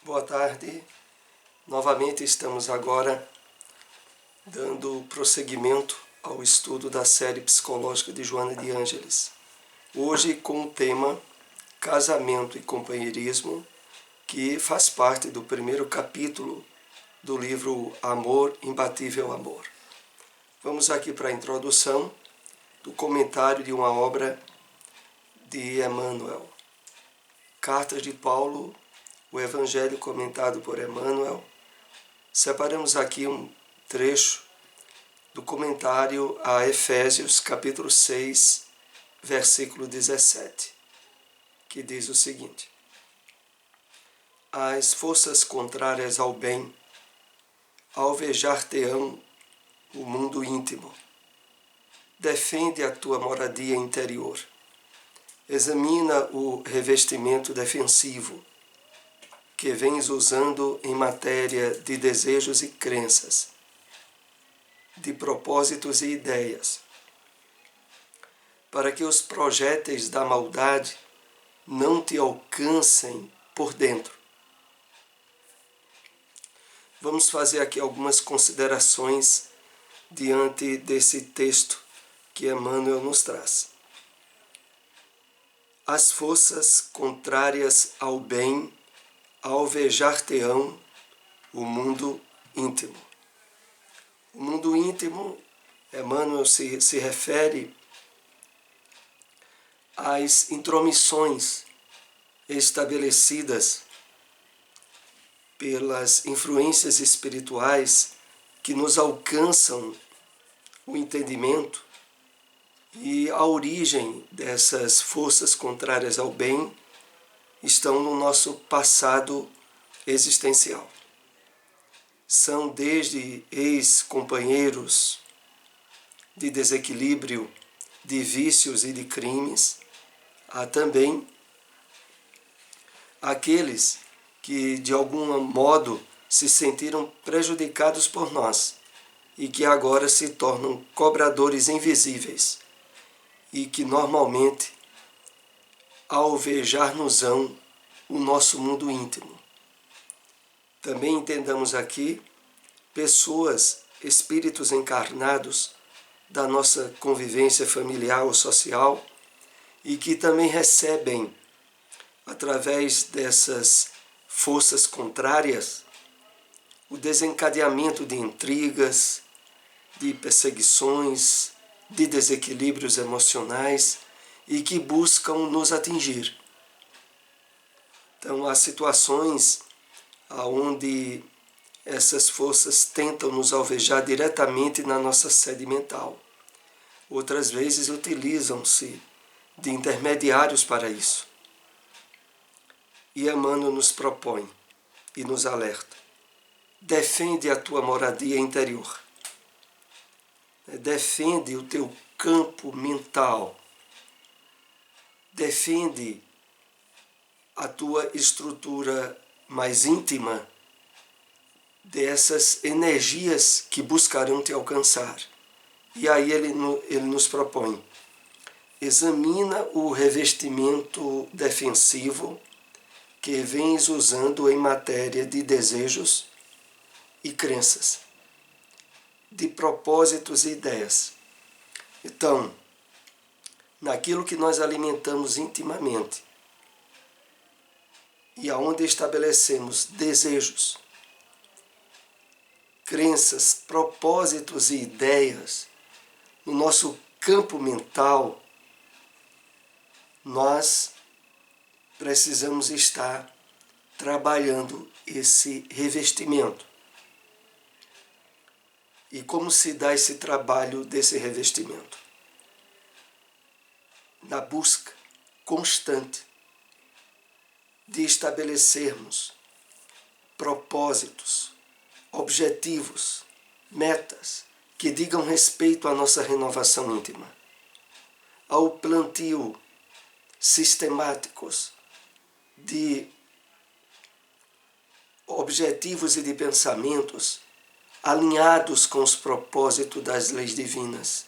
Boa tarde. Novamente estamos agora dando prosseguimento ao estudo da série psicológica de Joana de Ângeles. Hoje com o tema Casamento e Companheirismo, que faz parte do primeiro capítulo do livro Amor, Imbatível Amor. Vamos aqui para a introdução do comentário de uma obra de Emmanuel. Cartas de Paulo, o Evangelho comentado por Emmanuel. Separamos aqui um trecho do comentário a Efésios, capítulo 6, versículo 17, que diz o seguinte: As forças contrárias ao bem alvejar-te-ão o mundo íntimo. Defende a tua moradia interior. Examina o revestimento defensivo que vens usando em matéria de desejos e crenças, de propósitos e ideias, para que os projéteis da maldade não te alcancem por dentro. Vamos fazer aqui algumas considerações diante desse texto que Emmanuel nos traz. As forças contrárias ao bem alvejar-te-ão o mundo íntimo. O mundo íntimo, Emmanuel se refere às intromissões estabelecidas pelas influências espirituais que nos alcançam o entendimento, e a origem dessas forças contrárias ao bem estão no nosso passado existencial. São desde ex-companheiros de desequilíbrio, de vícios e de crimes, a também aqueles que de algum modo se sentiram prejudicados por nós e que agora se tornam cobradores invisíveis e que normalmente alvejar-nos-ão o nosso mundo íntimo. Também entendamos aqui pessoas, espíritos encarnados da nossa convivência familiar ou social e que também recebem, através dessas forças contrárias, o desencadeamento de intrigas, de perseguições, de desequilíbrios emocionais e que buscam nos atingir. Então, há situações onde essas forças tentam nos alvejar diretamente na nossa sede mental. Outras vezes utilizam-se de intermediários para isso. E Emmanuel nos propõe e nos alerta: defende a tua moradia interior. Defende o teu campo mental. Defende a tua estrutura mais íntima dessas energias que buscarão te alcançar. E aí ele nos propõe: examina o revestimento defensivo que vens usando em matéria de desejos e crenças, de propósitos e ideias. Então, naquilo que nós alimentamos intimamente e aonde estabelecemos desejos, crenças, propósitos e ideias, no nosso campo mental, nós precisamos estar trabalhando esse revestimento. E como se dá esse trabalho desse revestimento? Na busca constante de estabelecermos propósitos, objetivos, metas que digam respeito à nossa renovação íntima, ao plantio sistemáticos de objetivos e de pensamentos alinhados com os propósitos das leis divinas,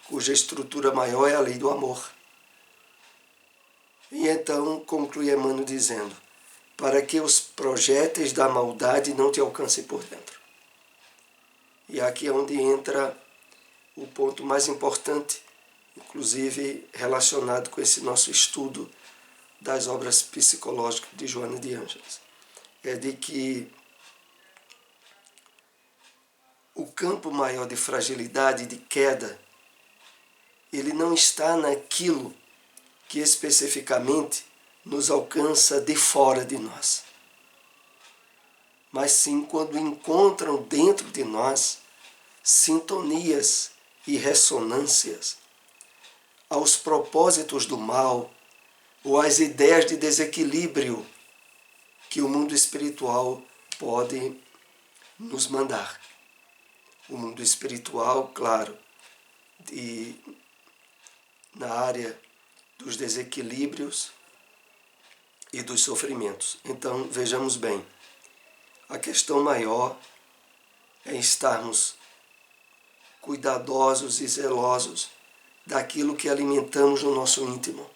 cuja estrutura maior é a lei do amor. E então conclui Emmanuel dizendo: para que os projéteis da maldade não te alcancem por dentro. E aqui é onde entra o ponto mais importante, inclusive relacionado com esse nosso estudo das obras psicológicas de Joana de Ângeles. É de que o campo maior de fragilidade e de queda, ele não está naquilo que especificamente nos alcança de fora de nós, mas sim quando encontram dentro de nós sintonias e ressonâncias aos propósitos do mal ou às ideias de desequilíbrio que o mundo espiritual pode nos mandar. O mundo espiritual, claro, na área dos desequilíbrios e dos sofrimentos. Então, vejamos bem, a questão maior é estarmos cuidadosos e zelosos daquilo que alimentamos no nosso íntimo.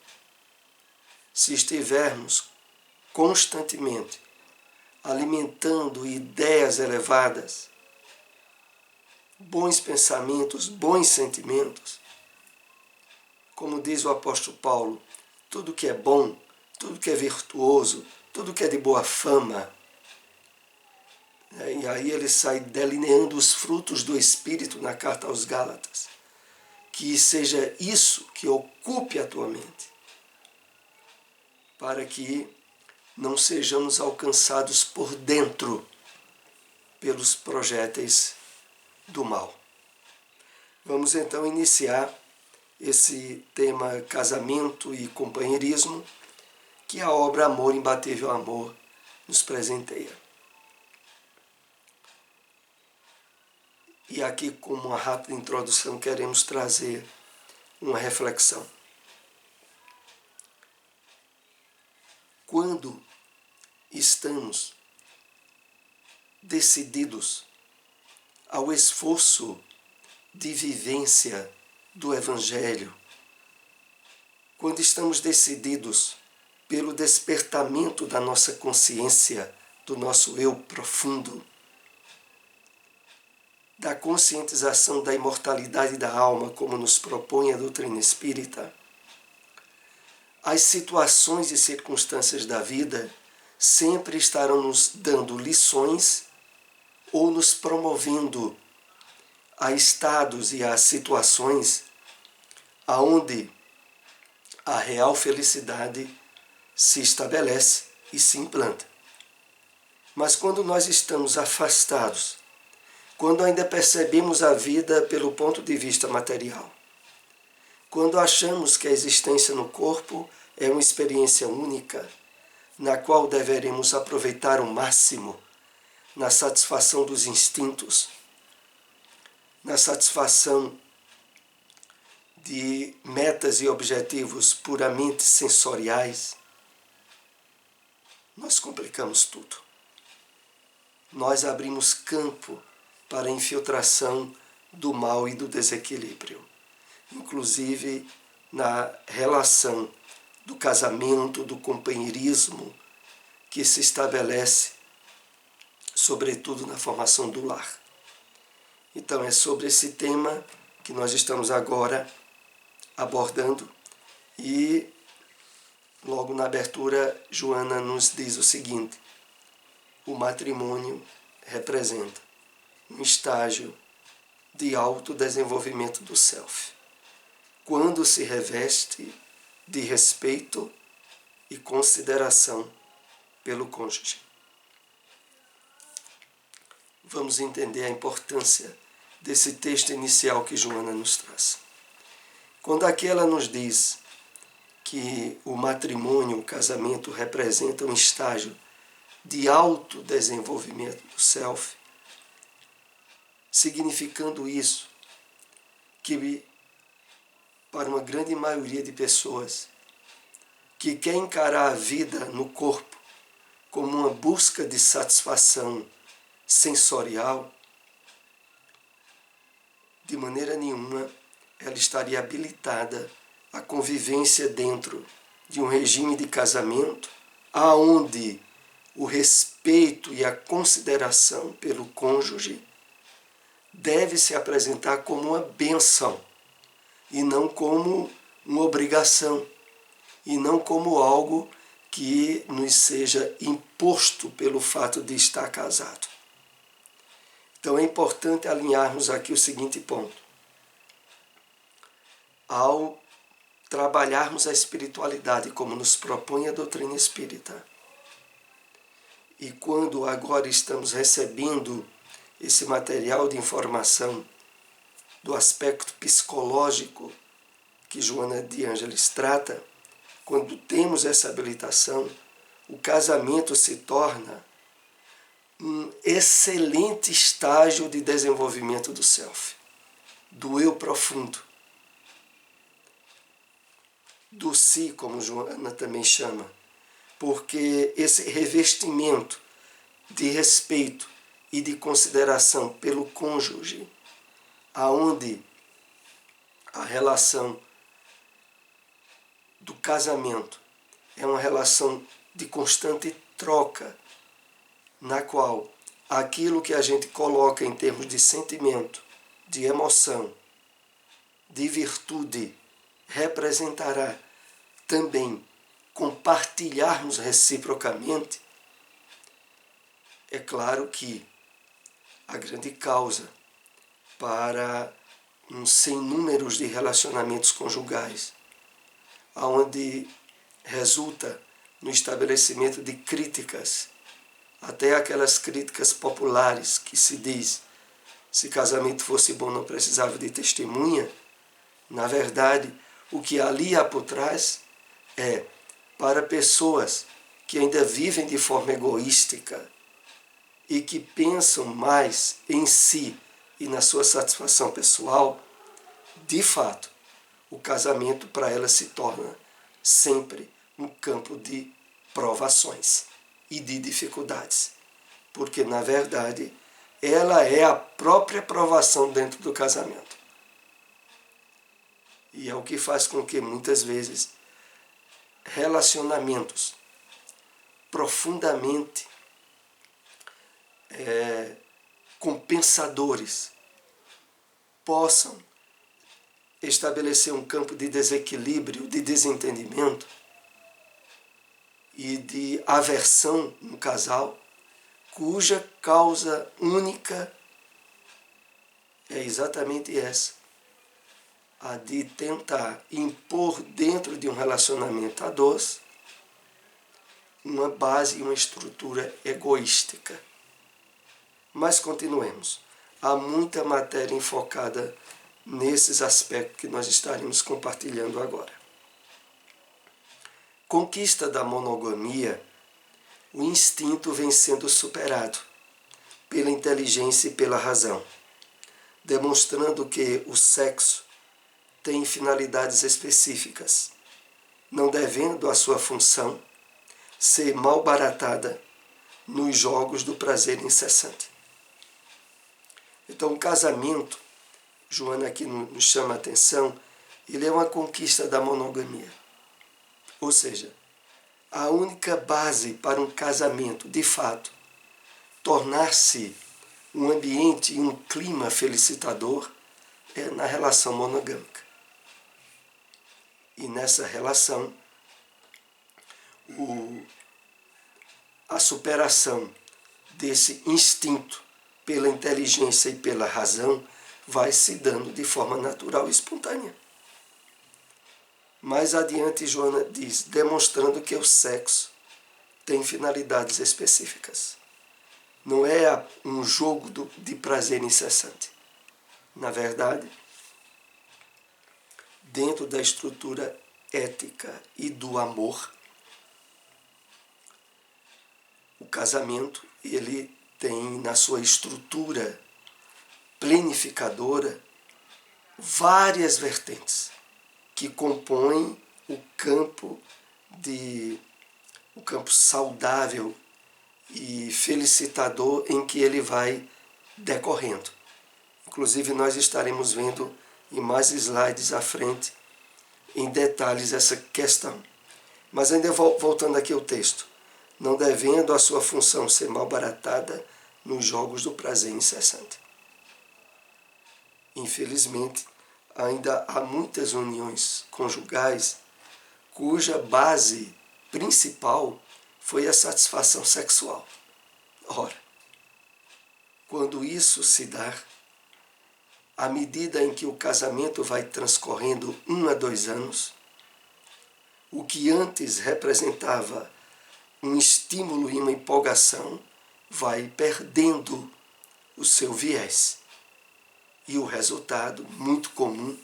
Se estivermos constantemente alimentando ideias elevadas, bons pensamentos, bons sentimentos, como diz o apóstolo Paulo, tudo que é bom, tudo que é virtuoso, tudo que é de boa fama. E aí ele sai delineando os frutos do Espírito na carta aos Gálatas. Que seja isso que ocupe a tua mente, para que não sejamos alcançados por dentro pelos projéteis do mal. Vamos então iniciar esse tema casamento e companheirismo, que a obra Amor, Imbatível Amor nos presenteia. E aqui, como uma rápida introdução, queremos trazer uma reflexão. Quando estamos decididos ao esforço de vivência do Evangelho, quando estamos decididos pelo despertamento da nossa consciência, do nosso eu profundo, da conscientização da imortalidade da alma, como nos propõe a doutrina espírita, as situações e circunstâncias da vida sempre estarão nos dando lições ou nos promovendo a estados e a situações aonde a real felicidade se estabelece e se implanta. Mas quando nós estamos afastados, quando ainda percebemos a vida pelo ponto de vista material, quando achamos que a existência no corpo é uma experiência única, na qual deveremos aproveitar o máximo na satisfação dos instintos, na satisfação de metas e objetivos puramente sensoriais, nós complicamos tudo. Nós abrimos campo para a infiltração do mal e do desequilíbrio, inclusive na relação do casamento, do companheirismo que se estabelece, sobretudo na formação do lar. Então é sobre esse tema que nós estamos agora abordando e logo na abertura Joana nos diz o seguinte: o matrimônio representa um estágio de autodesenvolvimento do self, quando se reveste de respeito e consideração pelo cônjuge. Vamos entender a importância desse texto inicial que Joana nos traz. Quando aqui ela nos diz que o matrimônio, o casamento, representa um estágio de autodesenvolvimento do self, significando isso que para uma grande maioria de pessoas que quer encarar a vida no corpo como uma busca de satisfação sensorial, de maneira nenhuma ela estaria habilitada à convivência dentro de um regime de casamento aonde o respeito e a consideração pelo cônjuge deve se apresentar como uma bênção e não como uma obrigação e não como algo que nos seja imposto pelo fato de estar casado. Então é importante alinharmos aqui o seguinte ponto. Ao trabalharmos a espiritualidade como nos propõe a doutrina espírita, e quando agora estamos recebendo esse material de informação do aspecto psicológico que Joana de Ângeles trata, quando temos essa habilitação, o casamento se torna um excelente estágio de desenvolvimento do self, do eu profundo, do si, como Joana também chama, porque esse revestimento de respeito e de consideração pelo cônjuge, aonde a relação do casamento é uma relação de constante troca, na qual aquilo que a gente coloca em termos de sentimento, de emoção, de virtude, representará também compartilharmos reciprocamente. É claro que a grande causa para um sem números de relacionamentos conjugais, onde resulta no estabelecimento de críticas, até aquelas críticas populares que se diz, se casamento fosse bom não precisava de testemunha. Na verdade, o que ali há por trás é para pessoas que ainda vivem de forma egoística e que pensam mais em si e na sua satisfação pessoal. De fato, o casamento para elas se torna sempre um campo de provações e de dificuldades, porque na verdade ela é a própria provação dentro do casamento. E é o que faz com que muitas vezes relacionamentos profundamente compensadores possam estabelecer um campo de desequilíbrio, de desentendimento e de aversão no casal, cuja causa única é exatamente essa, a de tentar impor dentro de um relacionamento a dois uma base e uma estrutura egoística. Mas continuemos. Há muita matéria enfocada nesses aspectos que nós estaremos compartilhando agora. Conquista da monogamia, o instinto vem sendo superado pela inteligência e pela razão, demonstrando que o sexo tem finalidades específicas, não devendo a sua função ser malbaratada nos jogos do prazer incessante. Então, o casamento, Joana aqui nos chama a atenção, ele é uma conquista da monogamia. Ou seja, a única base para um casamento, de fato, tornar-se um ambiente e um clima felicitador é na relação monogâmica. E nessa relação, a superação desse instinto pela inteligência e pela razão vai se dando de forma natural e espontânea. Mais adiante, Joana diz, demonstrando que o sexo tem finalidades específicas. Não é um jogo de prazer incessante. Na verdade, dentro da estrutura ética e do amor, o casamento ele tem na sua estrutura planificadora várias vertentes que compõem o campo saudável e felicitador em que ele vai decorrendo. Inclusive nós estaremos vendo em mais slides à frente em detalhes essa questão. Mas ainda voltando aqui ao texto. não devendo a sua função ser malbaratada nos jogos do prazer incessante. Infelizmente, ainda há muitas uniões conjugais cuja base principal foi a satisfação sexual. Ora, quando isso se dá, à medida em que o casamento vai transcorrendo 1 a 2 anos, o que antes representava um estímulo e uma empolgação vai perdendo o seu viés. E o resultado, muito comum,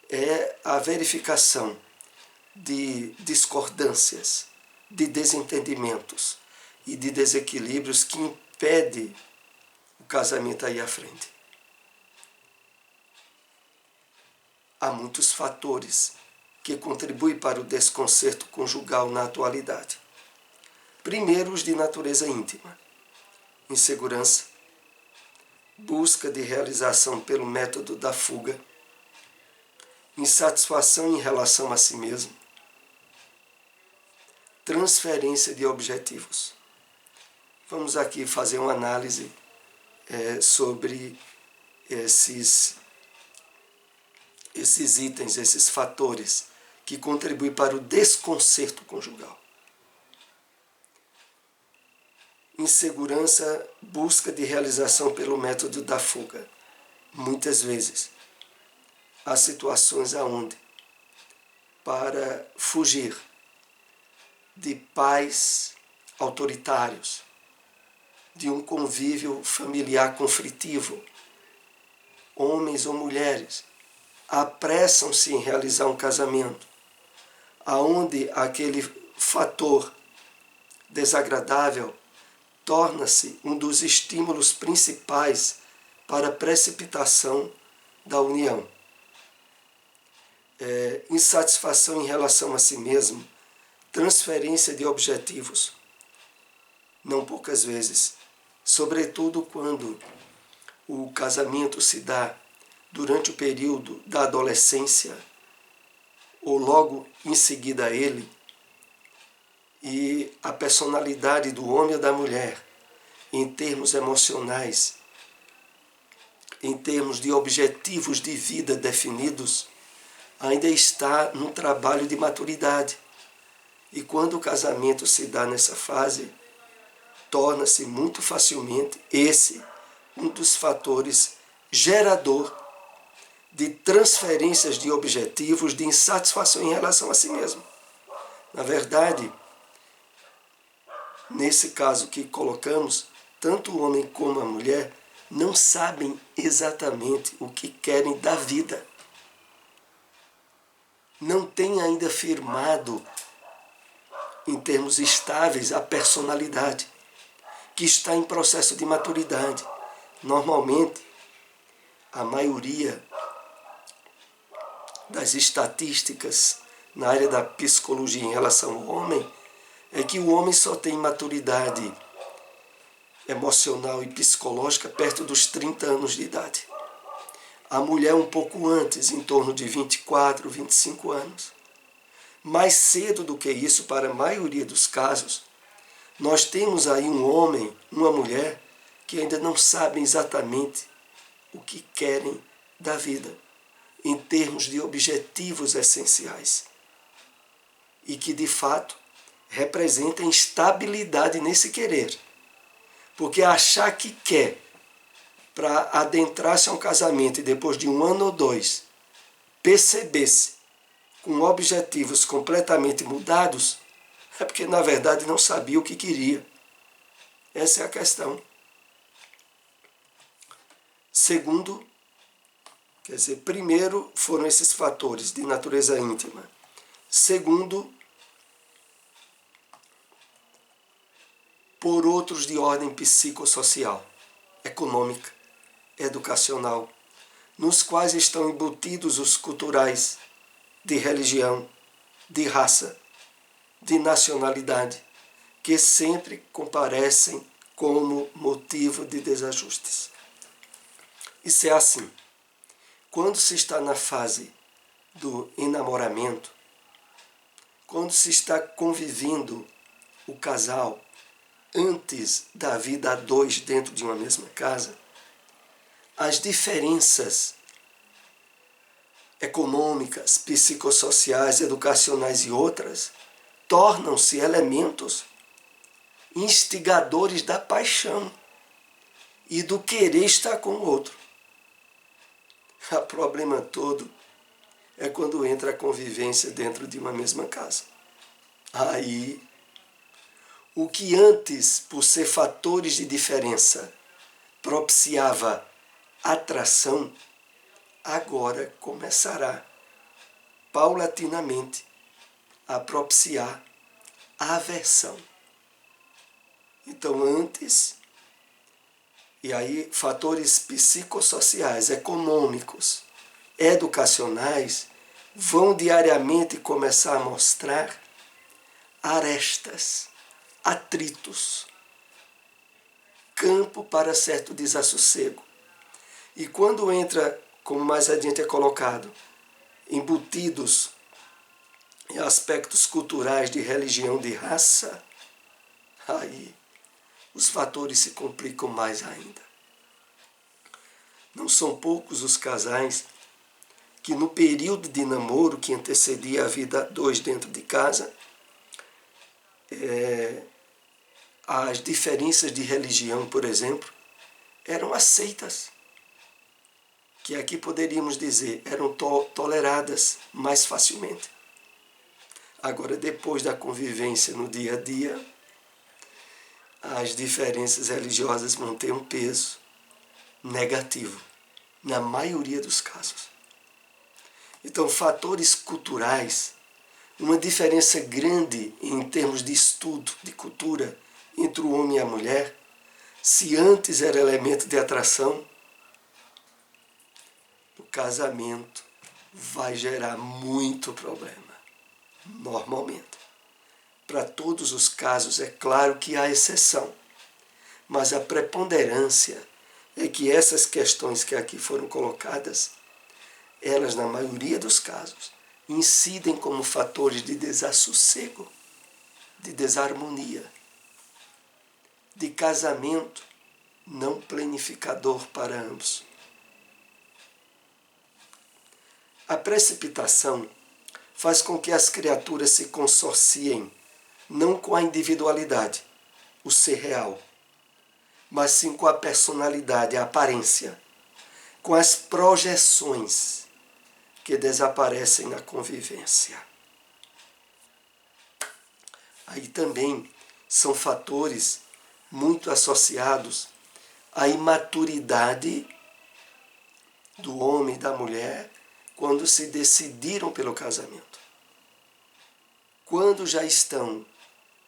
é a verificação de discordâncias, de desentendimentos e de desequilíbrios que impedem o casamento a ir à frente. Há muitos fatores que contribuem para o desconcerto conjugal na atualidade. Primeiro, os de natureza íntima: insegurança, busca de realização pelo método da fuga, insatisfação em relação a si mesmo, transferência de objetivos. Vamos aqui fazer uma análise sobre esses itens, esses fatores que contribuem para o desconcerto conjugal. Insegurança, busca de realização pelo método da fuga. Muitas vezes há situações onde, para fugir de pais autoritários, de um convívio familiar conflitivo, homens ou mulheres apressam-se em realizar um casamento, aonde aquele fator desagradável torna-se um dos estímulos principais para a precipitação da união. Insatisfação em relação a si mesmo, transferência de objetivos, não poucas vezes, sobretudo quando o casamento se dá durante o período da adolescência ou logo em seguida a ele, e a personalidade do homem ou da mulher, em termos emocionais, em termos de objetivos de vida definidos, ainda está num trabalho de maturidade. E quando o casamento se dá nessa fase, torna-se muito facilmente esse um dos fatores gerador de transferências de objetivos, de insatisfação em relação a si mesmo. Na verdade, nesse caso que colocamos, tanto o homem como a mulher não sabem exatamente o que querem da vida. Não têm ainda firmado, em termos estáveis, a personalidade, que está em processo de maturidade. Normalmente, a maioria das estatísticas na área da psicologia em relação ao homem é que o homem só tem maturidade emocional e psicológica perto dos 30 anos de idade. A mulher um pouco antes, em torno de 24, 25 anos. Mais cedo do que isso, para a maioria dos casos, nós temos aí um homem, uma mulher, que ainda não sabem exatamente o que querem da vida, em termos de objetivos essenciais. E que, de fato, representam instabilidade nesse querer. Porque achar que quer para adentrar-se a um casamento e depois de 1 ano ou 2 perceber-se com objetivos completamente mudados, é porque na verdade não sabia o que queria. Essa é a questão. Segundo, primeiro foram esses fatores de natureza íntima. Segundo, por outros de ordem psicossocial, econômica, educacional, nos quais estão embutidos os culturais de religião, de raça, de nacionalidade, que sempre comparecem como motivo de desajustes. Isso é assim. Quando se está na fase do enamoramento, quando se está convivendo o casal antes da vida a dois dentro de uma mesma casa, as diferenças econômicas, psicossociais, educacionais e outras tornam-se elementos instigadores da paixão e do querer estar com o outro. O problema todo é quando entra a convivência dentro de uma mesma casa. Aí, o que antes, por ser fatores de diferença, propiciava atração, agora começará paulatinamente a propiciar aversão. Então, antes, e aí fatores psicossociais, econômicos, educacionais, vão diariamente começar a mostrar arestas, atritos, campo para certo desassossego. E quando entra, como mais adiante é colocado, embutidos em aspectos culturais de religião, de raça, aí os fatores se complicam mais ainda. Não são poucos os casais que no período de namoro que antecedia a vida dois dentro de casa, as diferenças de religião, por exemplo, eram aceitas, que aqui poderíamos dizer eram toleradas mais facilmente. Agora, depois da convivência no dia a dia, as diferenças religiosas vão ter um peso negativo, na maioria dos casos. Então, fatores culturais, uma diferença grande em termos de estudo, de cultura, entre o homem e a mulher, se antes era elemento de atração, o casamento vai gerar muito problema, normalmente. Para todos os casos, é claro que há exceção, mas a preponderância é que essas questões que aqui foram colocadas, elas, na maioria dos casos, incidem como fatores de desassossego, de desarmonia, de casamento não planificador para ambos. A precipitação faz com que as criaturas se consorciem não com a individualidade, o ser real, mas sim com a personalidade, a aparência, com as projeções que desaparecem na convivência. Aí também são fatores muito associados à imaturidade do homem e da mulher quando se decidiram pelo casamento. Quando já estão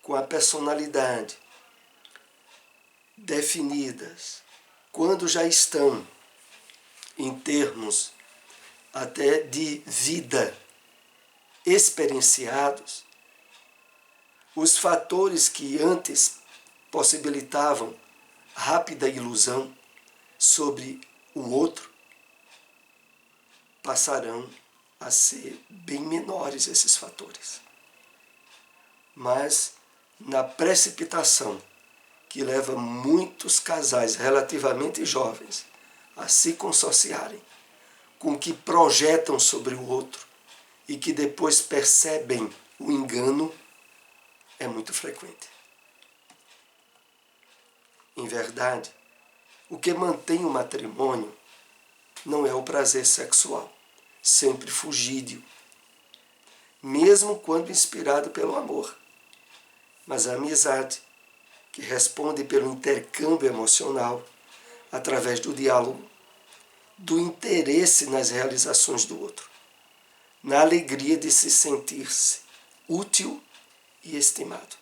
com a personalidade definidas, quando já estão em termos até de vida experienciados, os fatores que antes possibilitavam rápida ilusão sobre o outro passarão a ser bem menores esses fatores. Mas na precipitação que leva muitos casais relativamente jovens a se consorciarem com o que projetam sobre o outro e que depois percebem o engano, é muito frequente. Em verdade, o que mantém o matrimônio não é o prazer sexual, sempre fugídio, mesmo quando inspirado pelo amor, mas a amizade, que responde pelo intercâmbio emocional, através do diálogo, do interesse nas realizações do outro, na alegria de se sentir-se útil e estimado.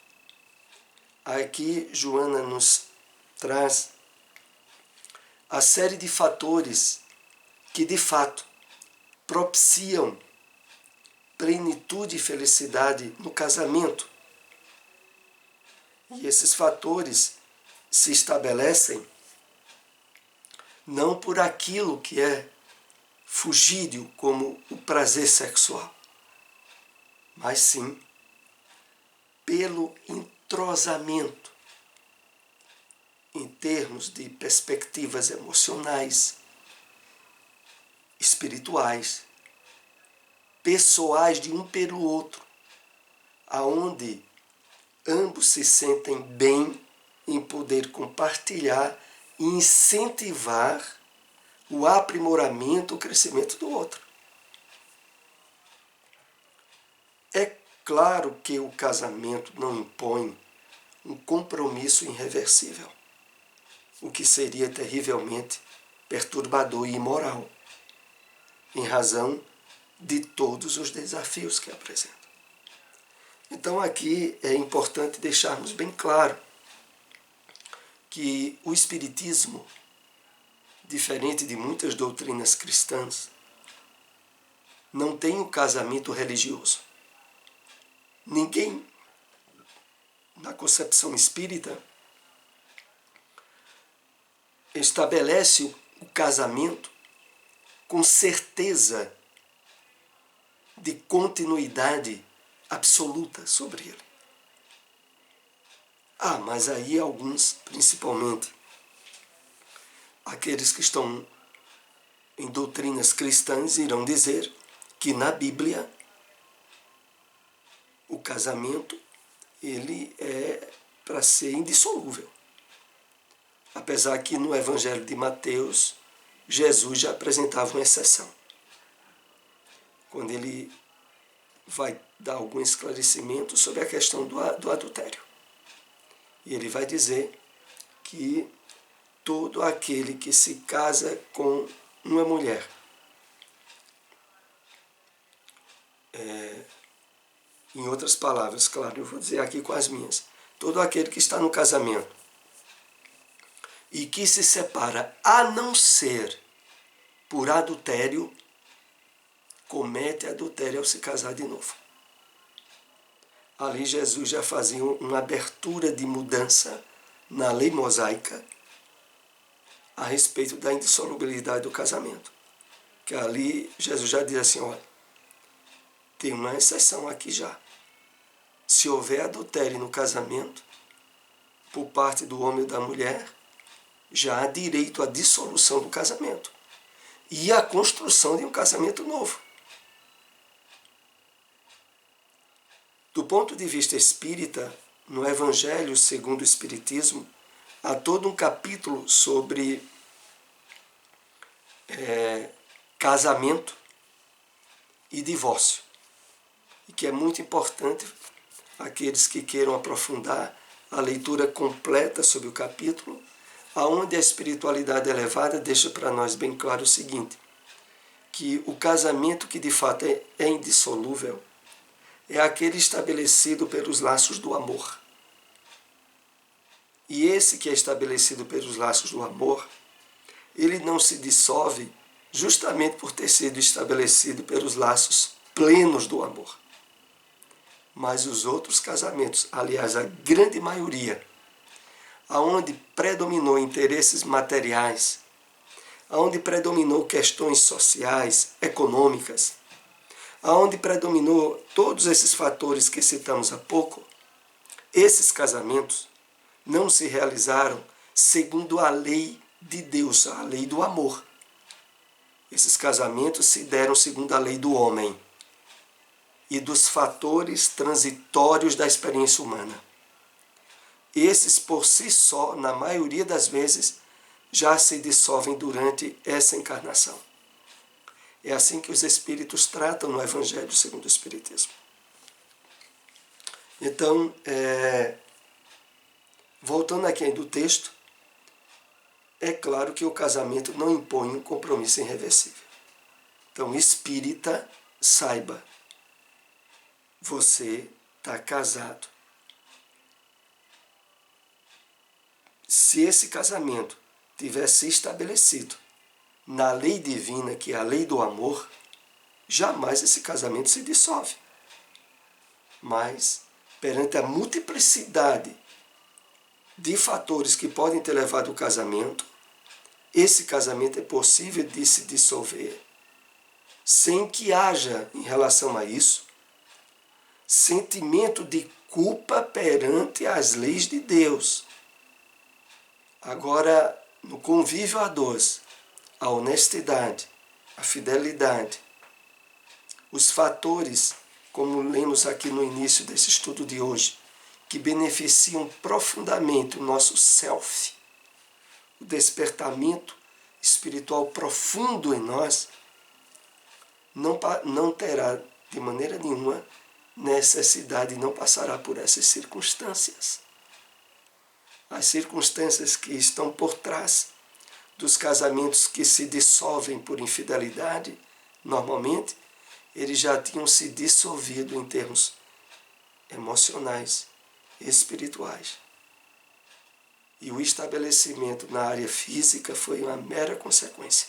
Aqui, Joana nos traz a série de fatores que, de fato, propiciam plenitude e felicidade no casamento. E esses fatores se estabelecem não por aquilo que é fugídio, como o prazer sexual, mas sim pelo entrosamento em termos de perspectivas emocionais, espirituais, pessoais de um pelo outro, aonde ambos se sentem bem em poder compartilhar e incentivar o aprimoramento, o crescimento do outro. É claro que o casamento não impõe um compromisso irreversível, o que seria terrivelmente perturbador e imoral, em razão de todos os desafios que apresenta. Então aqui é importante deixarmos bem claro que o Espiritismo, diferente de muitas doutrinas cristãs, não tem o casamento religioso. Ninguém, na concepção espírita, estabelece o casamento com certeza de continuidade absoluta sobre ele. Mas aí alguns, principalmente aqueles que estão em doutrinas cristãs, irão dizer que na Bíblia o casamento ele é para ser indissolúvel. Apesar que no Evangelho de Mateus, Jesus já apresentava uma exceção. Quando ele vai dar algum esclarecimento sobre a questão do adultério. E ele vai dizer que todo aquele que se casa com uma mulher em outras palavras, claro, eu vou dizer aqui com as minhas, todo aquele que está no casamento e que se separa a não ser por adultério, comete adultério ao se casar de novo. Ali Jesus já fazia uma abertura de mudança na lei mosaica a respeito da indissolubilidade do casamento. Que ali Jesus já diz assim, olha, tem uma exceção aqui já. Se houver adultério no casamento, por parte do homem ou da mulher, já há direito à dissolução do casamento e à construção de um casamento novo. Do ponto de vista espírita, no Evangelho segundo o Espiritismo, há todo um capítulo sobre casamento e divórcio, e que é muito importante aqueles que queiram aprofundar a leitura completa sobre o capítulo, aonde a espiritualidade elevada deixa para nós bem claro o seguinte, que o casamento que de fato é indissolúvel é aquele estabelecido pelos laços do amor. E esse que é estabelecido pelos laços do amor, ele não se dissolve justamente por ter sido estabelecido pelos laços plenos do amor. Mas os outros casamentos, aliás, a grande maioria, aonde predominou interesses materiais, aonde predominou questões sociais, econômicas, aonde predominou todos esses fatores que citamos há pouco, esses casamentos não se realizaram segundo a lei de Deus, a lei do amor. Esses casamentos se deram segundo a lei do homem e dos fatores transitórios da experiência humana. Esses, por si só, na maioria das vezes, já se dissolvem durante essa encarnação. É assim que os espíritos tratam no Evangelho segundo o Espiritismo. Então, voltando aqui ainda do texto, é claro que o casamento não impõe um compromisso irreversível. Então, espírita, saiba, você está casado. Se esse casamento tivesse estabelecido na lei divina, que é a lei do amor, jamais esse casamento se dissolve. Mas, perante a multiplicidade de fatores que podem ter levado ao casamento, esse casamento é possível de se dissolver sem que haja, em relação a isso, sentimento de culpa perante as leis de Deus. Agora, no convívio a dois, a honestidade, a fidelidade, os fatores, como lemos aqui no início desse estudo de hoje, que beneficiam profundamente o nosso self, o despertamento espiritual profundo em nós, não terá de maneira nenhuma necessidade e não passará por essas circunstâncias. As circunstâncias que estão por trás dos casamentos que se dissolvem por infidelidade, normalmente, eles já tinham se dissolvido em termos emocionais, espirituais. E o estabelecimento na área física foi uma mera consequência.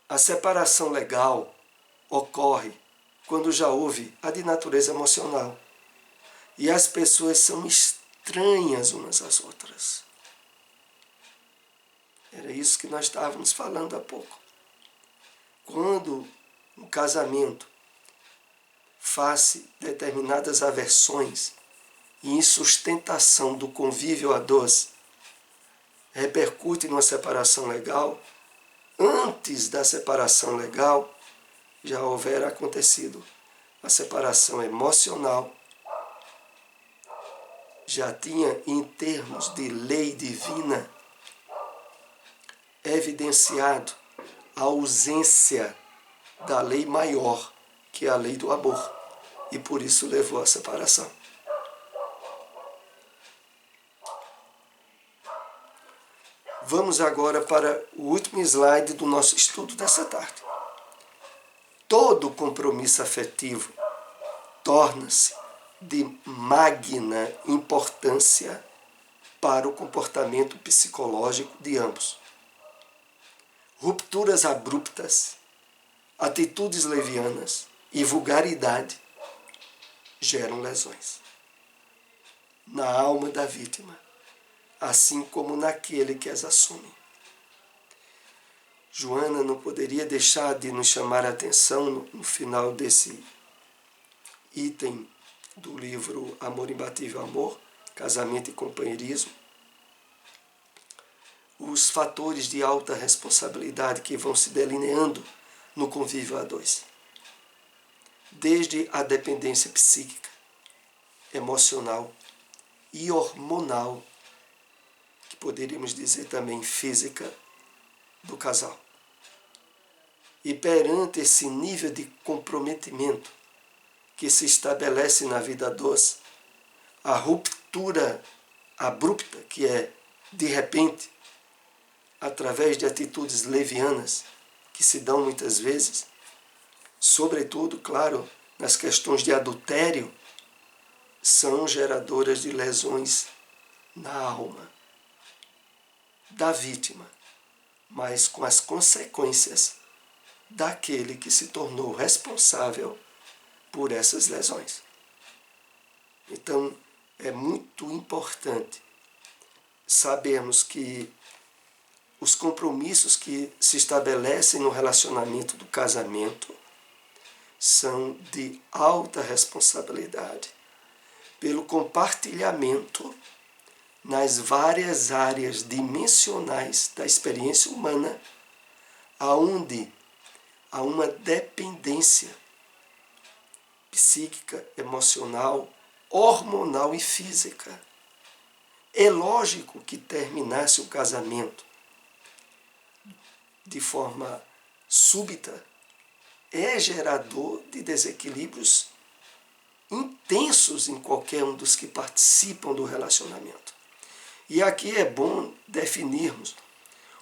A separação legal ocorre quando já houve a de natureza emocional e as pessoas são estranhas umas às outras. Era isso que nós estávamos falando há pouco. Quando um casamento faz determinadas aversões e insustentação do convívio a dois repercute numa separação legal, antes da separação legal já houvera acontecido a separação emocional, já tinha em termos de lei divina evidenciado a ausência da lei maior, que é a lei do amor, e por isso levou à separação. Vamos agora para o último slide do nosso estudo dessa tarde. Todo compromisso afetivo torna-se de magna importância para o comportamento psicológico de ambos. Rupturas abruptas, atitudes levianas e vulgaridade geram lesões na alma da vítima, assim como naquele que as assume. Joana não poderia deixar de nos chamar a atenção no final desse item do livro Amor Imbatível Amor, Casamento e Companheirismo, os fatores de alta responsabilidade que vão se delineando no convívio a dois. Desde a dependência psíquica, emocional e hormonal, que poderíamos dizer também física, do casal. E perante esse nível de comprometimento que se estabelece na vida a dois, a ruptura abrupta, que é de repente, através de atitudes levianas, que se dão muitas vezes, sobretudo, claro, nas questões de adultério, são geradoras de lesões na alma da vítima, mas com as consequências daquele que se tornou responsável por essas lesões. Então, é muito importante sabermos que os compromissos que se estabelecem no relacionamento do casamento são de alta responsabilidade pelo compartilhamento nas várias áreas dimensionais da experiência humana, aonde há uma dependência psíquica, emocional, hormonal e física. É lógico que terminasse o casamento de forma súbita é gerador de desequilíbrios intensos em qualquer um dos que participam do relacionamento. E aqui é bom definirmos: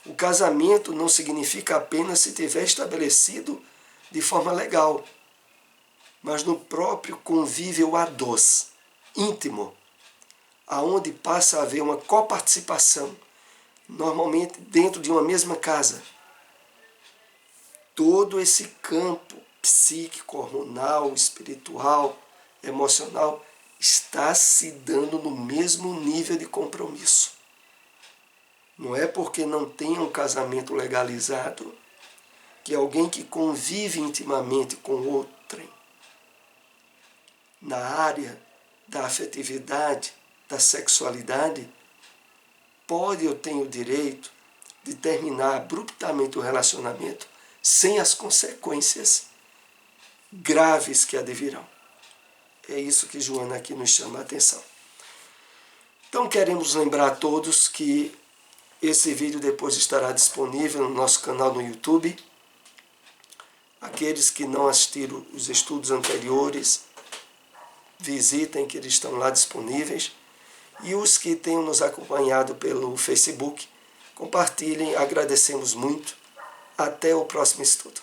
o casamento não significa apenas se tiver estabelecido de forma legal, mas no próprio convívio a dois, íntimo, aonde passa a haver uma coparticipação, normalmente dentro de uma mesma casa. Todo esse campo psíquico, hormonal, espiritual, emocional está se dando no mesmo nível de compromisso. Não é porque não tem um casamento legalizado que alguém que convive intimamente com outrem na área da afetividade, da sexualidade, pode ou tem o direito de terminar abruptamente o relacionamento sem as consequências graves que advirão. É isso que Joana aqui nos chama a atenção. Então queremos lembrar a todos que esse vídeo depois estará disponível no nosso canal no YouTube. Aqueles que não assistiram os estudos anteriores, visitem, que eles estão lá disponíveis. E os que tenham nos acompanhado pelo Facebook, compartilhem, agradecemos muito. Até o próximo estudo.